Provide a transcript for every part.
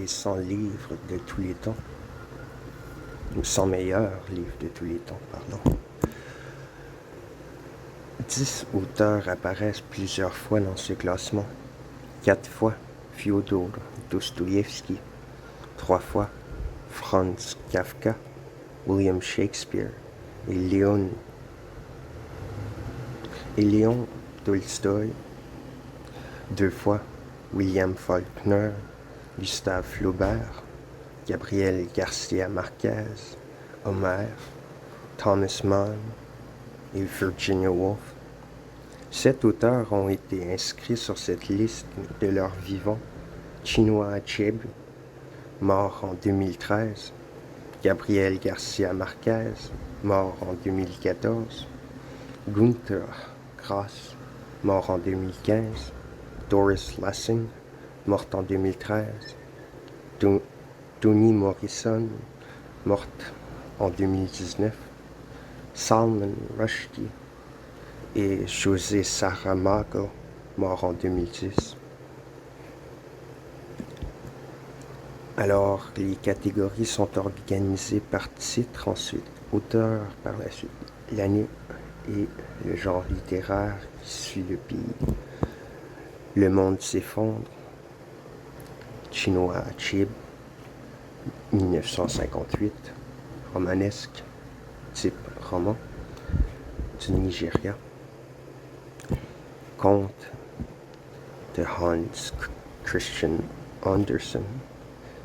des 100 livres de tous les temps, ou 100 meilleurs livres de tous les temps, pardon. 10 auteurs apparaissent plusieurs fois dans ce classement. 4 fois Fyodor Dostoïevski, 3 fois Franz Kafka, William Shakespeare et Léon Tolstoï, 2 fois William Faulkner, Gustave Flaubert, Gabriel Garcia Marquez, Homère, Thomas Mann et Virginia Woolf. 7 auteurs ont été inscrits sur cette liste de leur vivant. Chinua Achebe, mort en 2013, Gabriel Garcia Marquez, mort en 2014, Günter Grass, mort en 2015, Doris Lessing, morte en 2013, Toni Morrison, morte en 2019, Salman Rushdie et José Saramago, mort en 2010. Alors, les catégories sont organisées par titre, ensuite auteur, par la suite l'année et le genre littéraire qui suit le pays. Le monde s'effondre, Chinua Achebe, 1958, romanesque, type roman, du Nigeria. Conte de Hans Christian Andersen,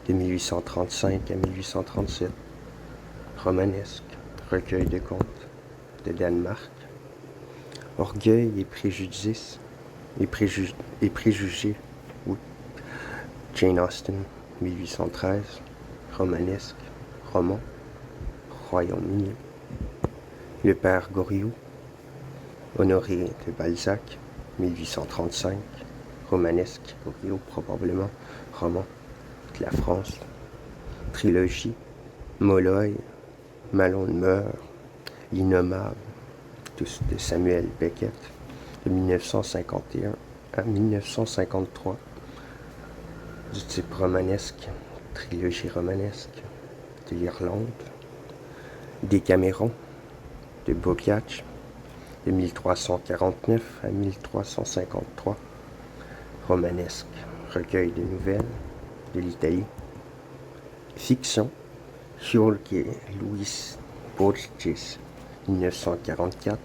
de 1835 à 1837, romanesque, recueil de contes, de Danemark. Orgueil et préjudice, et préjugés, ou Jane Austen, 1813, romanesque, roman, Royaume-Uni. Le père Goriot, Honoré de Balzac, 1835, romanesque, Goriot probablement, roman, de la France. Trilogie, Molloy, Malone meurt, L'Innommable, de Samuel Beckett, de 1951 à 1953, du type romanesque, trilogie romanesque, de l'Irlande. Décameron, de Boccace, de 1349 à 1353, romanesque, recueil de nouvelles, de l'Italie. Fiction, Jorge Luis Borges, 1944,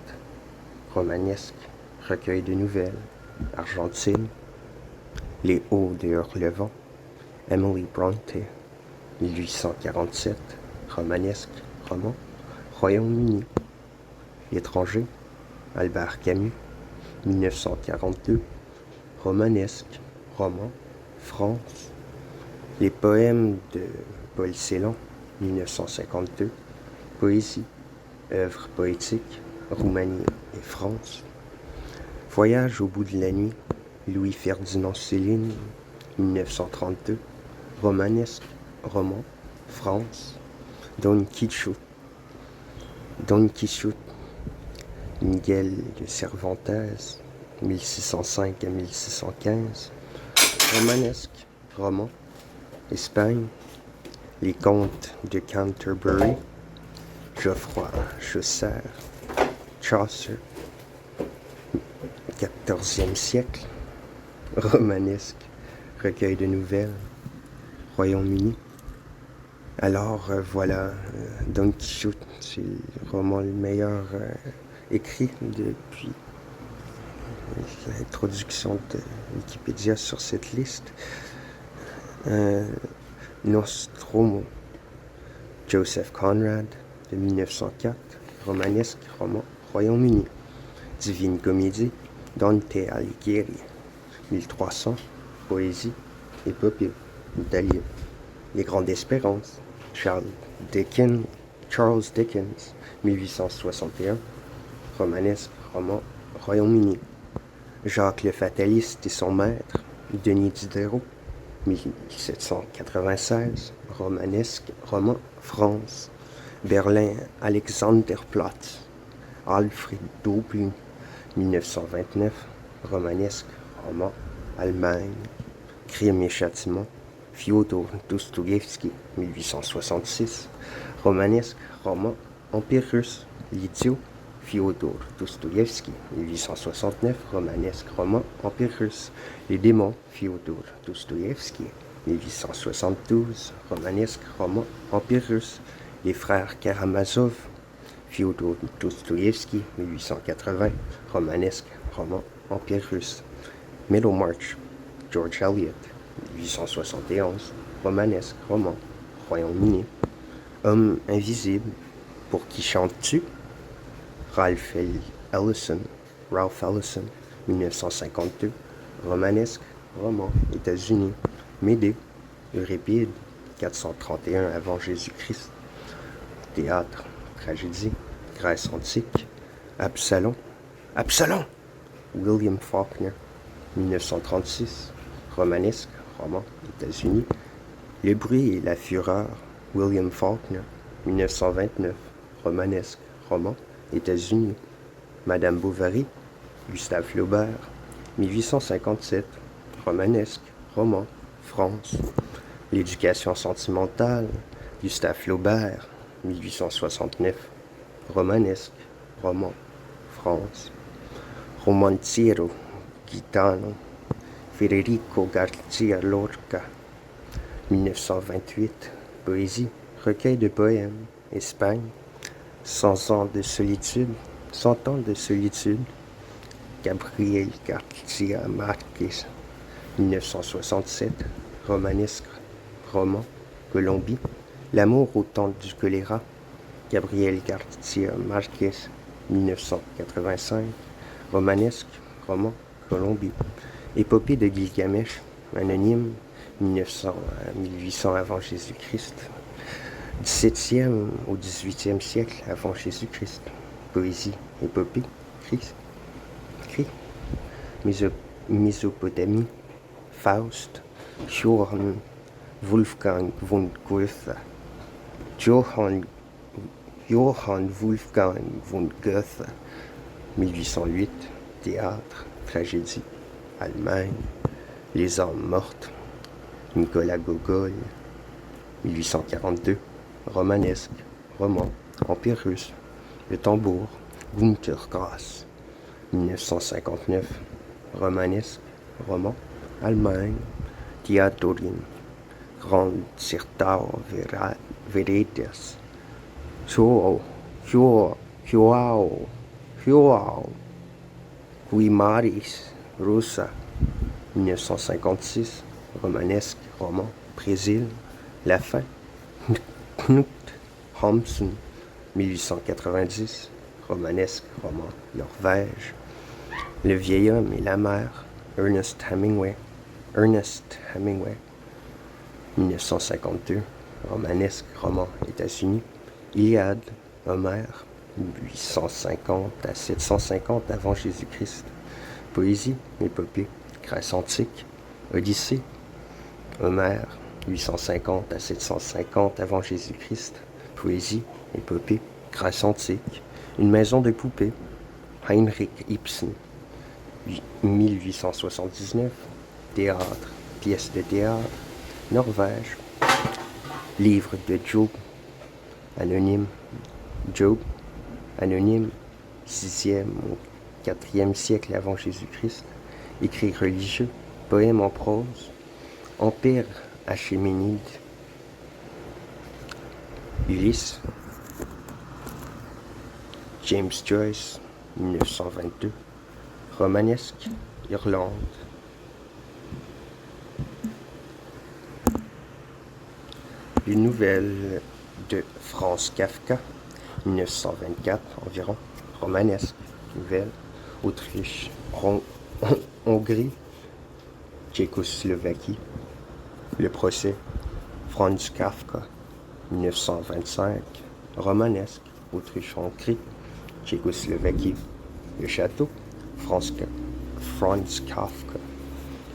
romanesque, recueil de nouvelles, Argentine. Les Hauts de Hurlevent, Emily Bronte, 1847, romanesque, roman, Royaume-Uni. L'étranger, Albert Camus, 1942, romanesque, roman, France. Les poèmes de Paul Celan, 1952, poésie, œuvre poétique, Roumanie et France. Voyage au bout de la nuit, Louis-Ferdinand Céline, 1932, romanesque, roman, France. Don Quichotte, Miguel de Cervantes, 1605 à 1615, romanesque, roman, Espagne. Les Contes de Canterbury, Geoffroy Chaucer, Chaucer, 14e siècle, romanesque, recueil de nouvelles, Royaume-Uni. Alors voilà, Don Quichotte, c'est le roman le meilleur écrit depuis l'introduction de Wikipédia sur cette liste. Nostromo, Joseph Conrad, de 1904, romanesque, roman, Royaume-Uni. Divine Comédie, Dante Alighieri, 1300, poésie, épopée, italien. Les Grandes Espérances, Charles Dickens, 1861, romanesque, roman, Royaume-Uni. Jacques le Fataliste et son maître, Denis Diderot, 1796, romanesque, roman, France. Berlin, Alexanderplatz, Alfred Doblin, 1929, romanesque, roman, Allemagne. Crime et châtiment, Fyodor Dostoïevski, 1866. Romanesque, roman, Empire russe. L'idiot, Fyodor Dostoïevski, 1869. Romanesque, roman, Empire russe. Les démons, Fyodor Dostoïevski, 1872. Romanesque, roman, Empire russe. Les frères Karamazov, Fyodor Dostoïevski, 1880. Romanesque, roman, Empire russe. Middlemarch, George Eliot, 1871. Romanesque, roman, Royaume-Uni. Homme invisible, pour qui chantes-tu? Ralph Ellison, 1952. Romanesque, roman, États-Unis. Médée, Euripide, 431 avant Jésus-Christ. Théâtre, tragédie, Grèce antique. Absalom, William Faulkner, 1936. Romanesque, roman, États-Unis. Le bruit et la fureur, William Faulkner, 1929. Romanesque, roman, États-Unis. Madame Bovary, Gustave Flaubert, 1857. Romanesque, roman, France. L'éducation sentimentale, Gustave Flaubert, 1869. Romanesque, roman, France. Romantiero gitano, Federico Garcia Lorca, 1928. Poésie, recueil de poèmes, Espagne. 100 ans de solitude, 100 ans de solitude, Gabriel Garcia Marquez, 1967. Romanesque, roman, Colombie. L'amour au temps du choléra, Gabriel Garcia Marquez, 1985. Romanesque, roman, Colombie. Épopée de Gilgamesh, anonyme, 1900 à 1800 avant Jésus-Christ. 17e au 18e siècle avant Jésus-Christ. Poésie, épopée, cri. Mésopotamie, Faust, Johann Wolfgang von Goethe. Johann Wolfgang von Goethe, 1808. Théâtre, tragédie, Allemagne. Les âmes mortes, Nicolas Gogol, 1842. Romanesque, roman, Empire russe. Le tambour, Günter Grass, 1959. Romanesque, roman, Allemagne. Theadorin, Grand Sirtau Veredas. Joao, Guimaris, Rosa, 1956. Romanesque, roman, Brésil. La fin, Knut Hamsun, 1890. Romanesque, roman, Norvège. Le vieil homme et la mer, Ernest Hemingway, 1952. Romanesque, roman, États-Unis. Iliade, Homère, 850 à 750 avant Jésus-Christ. Poésie, épopée, Grèce antique. Odyssée, Homère, 850 à 750 avant Jésus-Christ. Poésie, épopée, Grèce antique. Une maison de poupées, Heinrich Ibsen, 1879. Théâtre, pièce de théâtre, Norvège. Livre de Job, anonyme. Job, anonyme, 6e au 4e siècle avant Jésus-Christ. Écrit religieux, poème en prose. Empire achéménide. Ulysse. James Joyce, 1922. Romanesque, Irlande. Une nouvelle de Franz Kafka, 1924 environ. Romanesque, nouvelle. Autriche, Hongrie, Tchécoslovaquie. Le procès, Franz Kafka, 1925. Romanesque, Autriche-Hongrie, Tchécoslovaquie. Le château, Franz Kafka,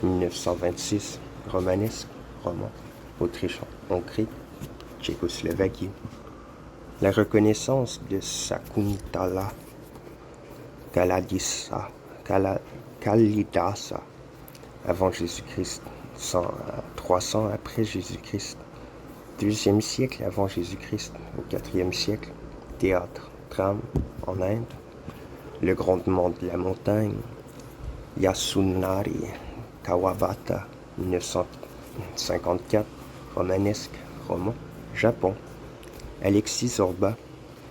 1926. Romanesque, roman, Autriche-Hongrie, Tchécoslovaquie. La reconnaissance de Sakuntala Kalidasa avant Jésus-Christ. 300 après Jésus-Christ. 2e siècle avant Jésus-Christ au 4e siècle. Théâtre, drame en Inde. Le grondement de la montagne. Yasunari, Kawabata, 1954. Romanesque, roman. Japon. Alexis Zorba,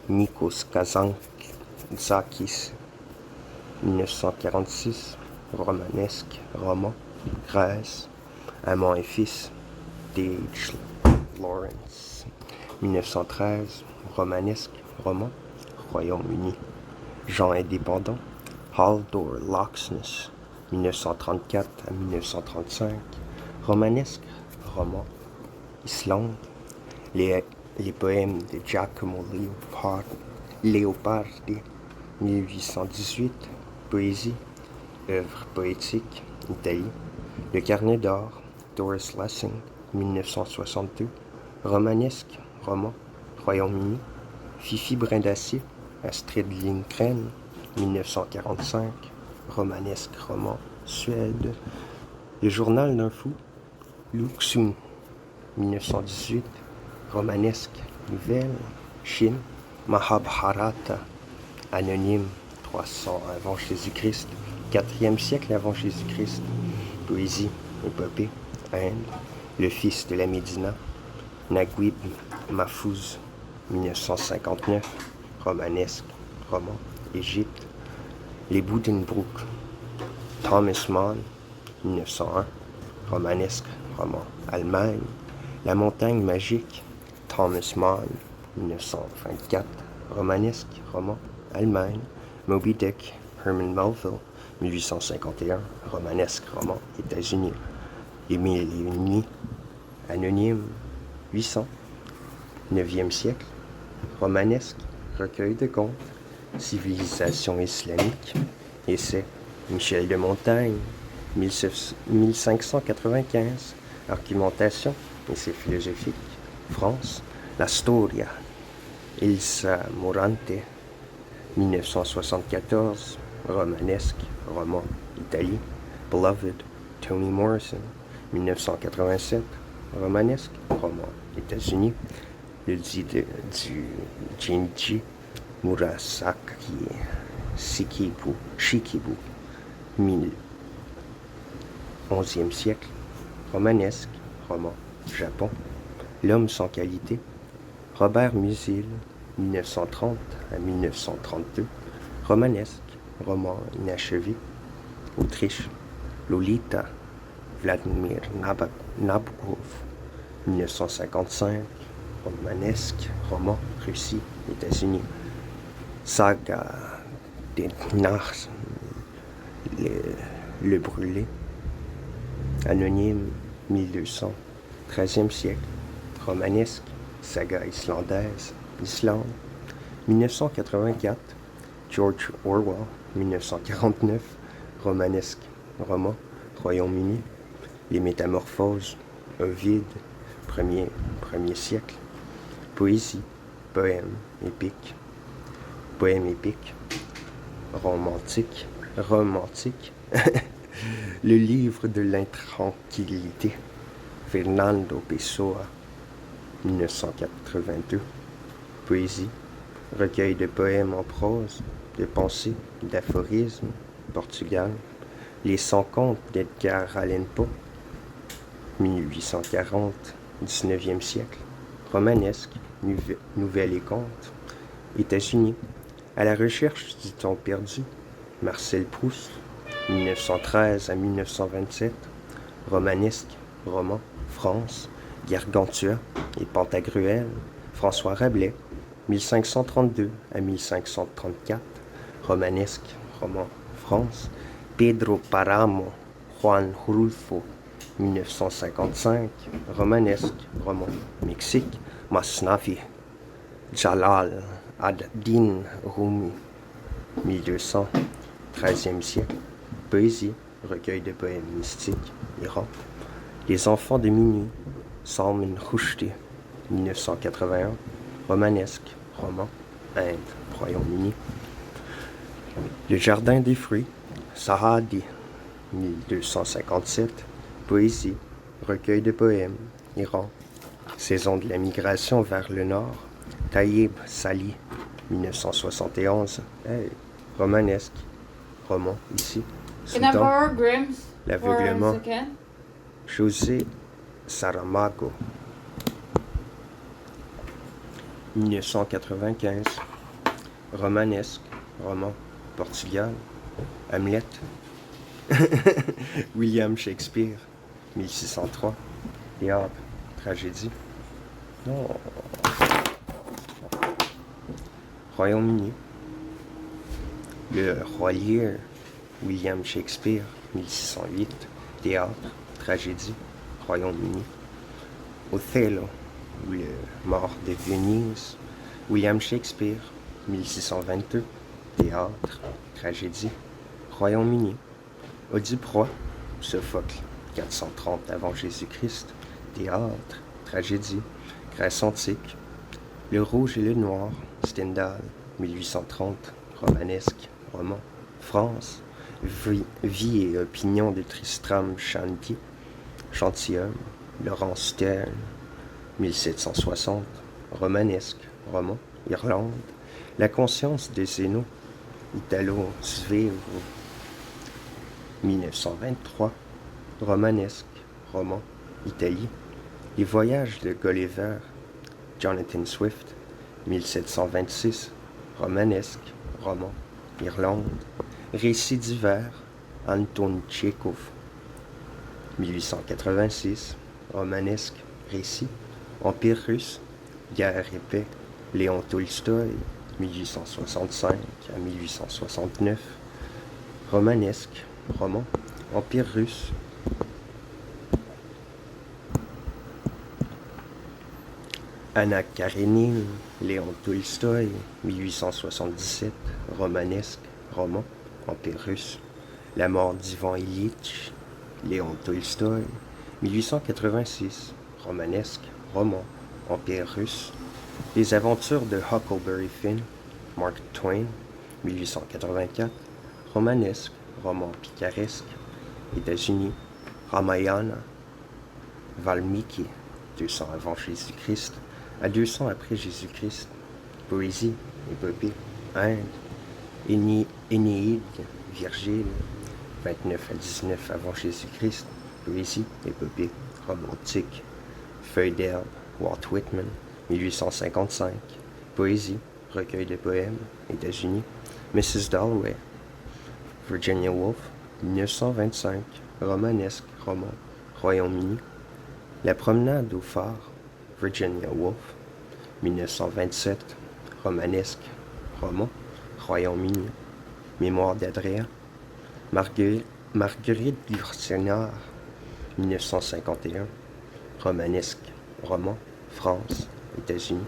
Nikos Kazantzakis, 1946. Romanesque, roman. Grèce. Amant et fils, D.H. Lawrence, 1913. Romanesque, roman. Royaume-Uni. Jean indépendant, Haldor Laxness, 1934 à 1935. Romanesque, roman. Islande. Les poèmes de Giacomo Leopardi, 1818. Poésie, œuvre poétique, Italie. Le carnet d'or, Doris Lessing, 1962. Romanesque, roman. Royaume-Uni. Fifi Brindacier, Astrid Lindgren, 1945. Romanesque, roman. Suède. Le journal d'un fou, Luxun, 1918. Romanesque, nouvelle. Chine. Mahabharata, anonyme, 300 avant Jésus-Christ. 4e siècle avant Jésus-Christ. Poésie, épopée, Inde. Le fils de la Médina, Naguib Mahfouz, 1959. Romanesque, roman. Égypte. Les Buddenbrook, Thomas Mann, 1901. Romanesque, roman. Allemagne. La montagne magique, Thomas Mann, 1924. Romanesque, roman. Allemagne. Moby Dick, Herman Melville, 1851. Romanesque, roman. États-Unis. Les Mille et une nuits, anonyme, 800. 9e siècle. Romanesque, recueil de contes. Civilisation islamique. Essai, Michel de Montaigne, 1595. Argumentation, essai philosophique. France. La Storia, Elsa Morante, 1974. Romanesque, roman. Italie. Beloved, Toni Morrison, 1987. Romanesque, roman. États-Unis. Le dit du Jinji Murasaki Shikibu, 11e siècle. Romanesque, roman. Japon. L'homme sans qualité. Robert Musil, 1930 à 1932. Romanesque, roman inachevé. Autriche. Lolita, Vladimir Nabokov, 1955. Romanesque, roman. Russie, États-Unis. Saga des Nars, le brûlé. Anonyme, 1200. 13e siècle. Romanesque, saga islandaise, Islande. 1984. George Orwell, 1949. Romanesque, roman. Royaume-Uni. Les Métamorphoses, Ovide, 1er siècle. Poésie, poème, épique. Poème épique. Romantique. Le livre de l'intranquillité. Fernando Pessoa, 1982. Poésie. Recueil de poèmes en prose, de pensées, d'aphorismes. Portugal. Les 100 contes d'Edgar Allan Poe, 1840, 19e siècle. Romanesque, nouvelles et contes. États-Unis. À la recherche du temps perdu. Marcel Proust, 1913 à 1927. Romanesque, roman. France. Gargantua et Pantagruel. François Rabelais, 1532 à 1534. Romanesque, roman. France. Pedro Páramo, Juan Rulfo, 1955. Romanesque, roman. Mexique. Masnavi, Jalal ad-Din Rumi, 1200. 13e siècle. Poésie, recueil de poèmes mystiques. Iran. Les enfants de minuit, Salman Rushdie, 1981. Romanesque, roman. Inde, Royaume-Uni. Le jardin des fruits, Sahadi, 1257. Poésie, recueil de poèmes, Iran. Saison de la migration vers le nord, Taïeb Sali, 1971. Hey, romanesque, roman, ici. Can I Soudan, borrow Grimm's for a l'aveuglement, second? José Saramago, 1995. Romanesque, roman, Portugal, Hamlet, William Shakespeare, 1603. Théâtre, tragédie. Non. Royaume-Uni. Le Roi Lear, William Shakespeare, 1608. Théâtre, tragédie, Royaume-Uni. Othello, ou le Mort de Venise, William Shakespeare, 1622. Théâtre, tragédie, Royaume-Uni. Oedipe Roi, Sophocle, 430 avant Jésus-Christ. Théâtre, tragédie, Grèce antique. Le Rouge et le Noir, Stendhal, 1830. Romanesque, roman. France, Vie et opinion de Tristram Shandy, Gentilhomme, Laurence Sterne, 1760. Romanesque, roman. Irlande, La conscience de Zénon, Italo Svevo, 1923. Romanesque, roman. Italie, Les voyages de Gulliver, Jonathan Swift, 1726. Romanesque, roman. Irlande, Récits d'hiver, Anton Tchekhov, 1886. Romanesque, récit. Empire russe, Guerre et paix, Léon Tolstoï, 1865 à 1869. Romanesque, roman. Empire russe. Anna Karénine, Léon Tolstoï, 1877. Romanesque, roman. Empire russe. La mort d'Ivan Ilitch, Léon Tolstoï, 1886. Romanesque, roman. Empire russe. Les aventures de Huckleberry Finn, Mark Twain, 1884. Romanesque, roman picaresque. États-Unis. Ramayana, Valmiki, 200 avant Jésus-Christ à 200 après Jésus-Christ. Poésie, épopée. Inde. Énéide, Virgile, 29 à 19 avant Jésus-Christ. Poésie, épopée. Romantique. Feuille d'herbe, Walt Whitman, 1855. Poésie, recueil de poèmes, États-Unis. Mrs. Dalloway, Virginia Woolf, 1925. Romanesque, roman, Royaume-Uni. La promenade au phare, Virginia Woolf, 1927. Romanesque, roman, Royaume-Uni. Mémoire d'Adrien. Marguerite Yourcenar, 1951. Romanesque, roman, France, États-Unis.